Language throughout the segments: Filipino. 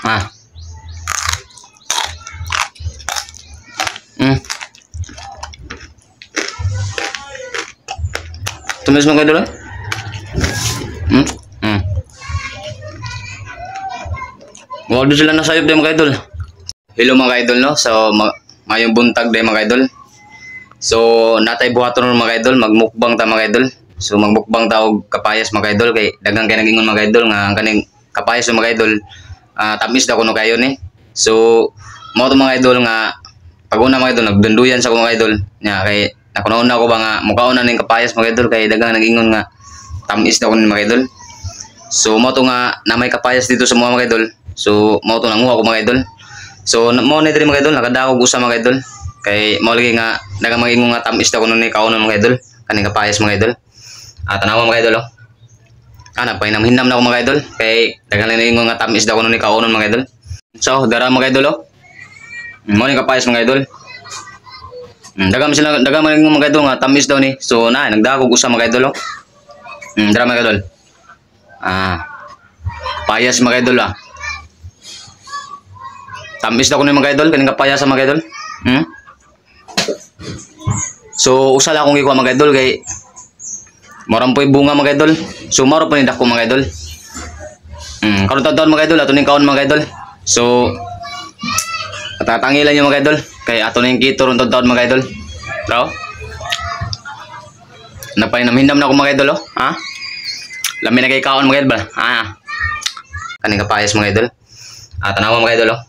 Ah. Hmm. Tumis mga idol. Hmm. Hmm. Wala sila nasayop din mga idol. Hello mga idol no. So mayong buntag din mga idol. So natay buhaton mga idol, magmukbang ta mga idol. So magmukbang ta og kapayas mga idol kay daghang kay nagingon mga idol nga kaning kapayas mga idol tamis daw kuno kayo ni. So mao to mga idol nga pag-una mga idol nagdunduyan sa mga idol nya kay nakunauna ko ba nga mukaon na ning kapayas mga idol kay daghang nagingon nga tamis daw kuno mga idol. So mao to nga na may kapayas dito sa mga idol. So mao to nanguha ko mga idol. So mao ni diri mga idol nakadakog usa mga idol. Kay mao lagi nga daghang magingon nga tamis daw kuno ni kaunon mga idol kaning kapayas mga idol. Tanawa mga idol oh. Nagpahinam-hinam na ako mga idol kay daghang nagingon nga tamis daw kuno ni kaunon mga idol. So dara mga idol oh. Mao ni kapayas mga idol. Daghang magingon mga idol nga tamis daw ni. So nagdakog usa mga idol oh. Dara mga idol. Payas mga idol ah. Tamis daw kuno mga idol kaning kapayas mga idol. So usa la akong gikuha mga idol kay moram po'y bunga mga idol. So maro po ni dako mga idol. Karon taon mga idol ato ning kaon mga idol. So tatangilan niyo mga idol kay ato ning kito ron taon mga idol. Bro. Napahinam-hinam na ako mga idol oh. Lami na kay kaon mga idol ba? Kaning kapayas mga idol. Tanawa mga idol oh.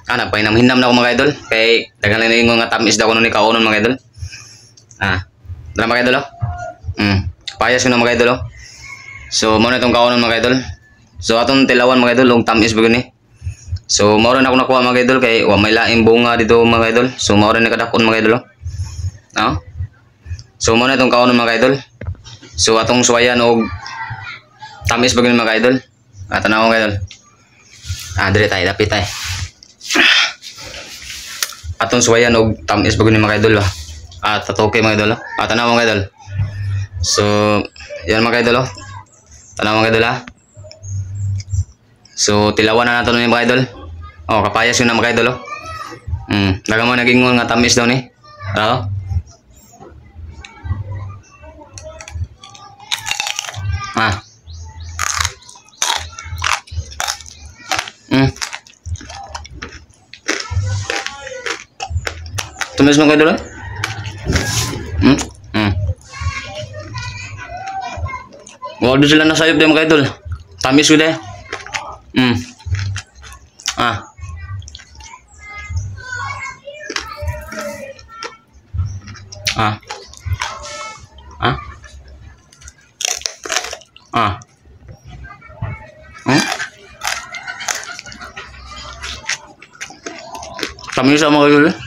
Napahinam-hinam na ako mga idol kay daghang nagingon nga tamis daw kuno ni kaunon mga idol. Dara mga idol oh. Payas ko na mga idol oh. So mao na itong kaunon mga idol. So atong tilawan mga idol og tamis ba gani. So mao ra na ako nakuha mga idol kay wa may laing bunga dito mga idol. So mao ra ni kadakon mga idol oh. So mao na itong kaunon mga idol. So atong suwayan og tamis ba gani mga idol. Tanaw mga idol. Dire tayo dapit tayo. Atong suwayan og tamis ba gani mga idol oh. Tatoke mga idol oh. Tanaw mga idol. So, yan mga idol oh. Tanaw mga idol So, tilawan na nato ni mga idol. Kapayas yun na mga idol oh. Daghang mo nagingon nga tamis daw ni. Tumis mga idol oh. Wala sila nasayop din mga idol. Tamis ko deh. Tamis sama mga idol.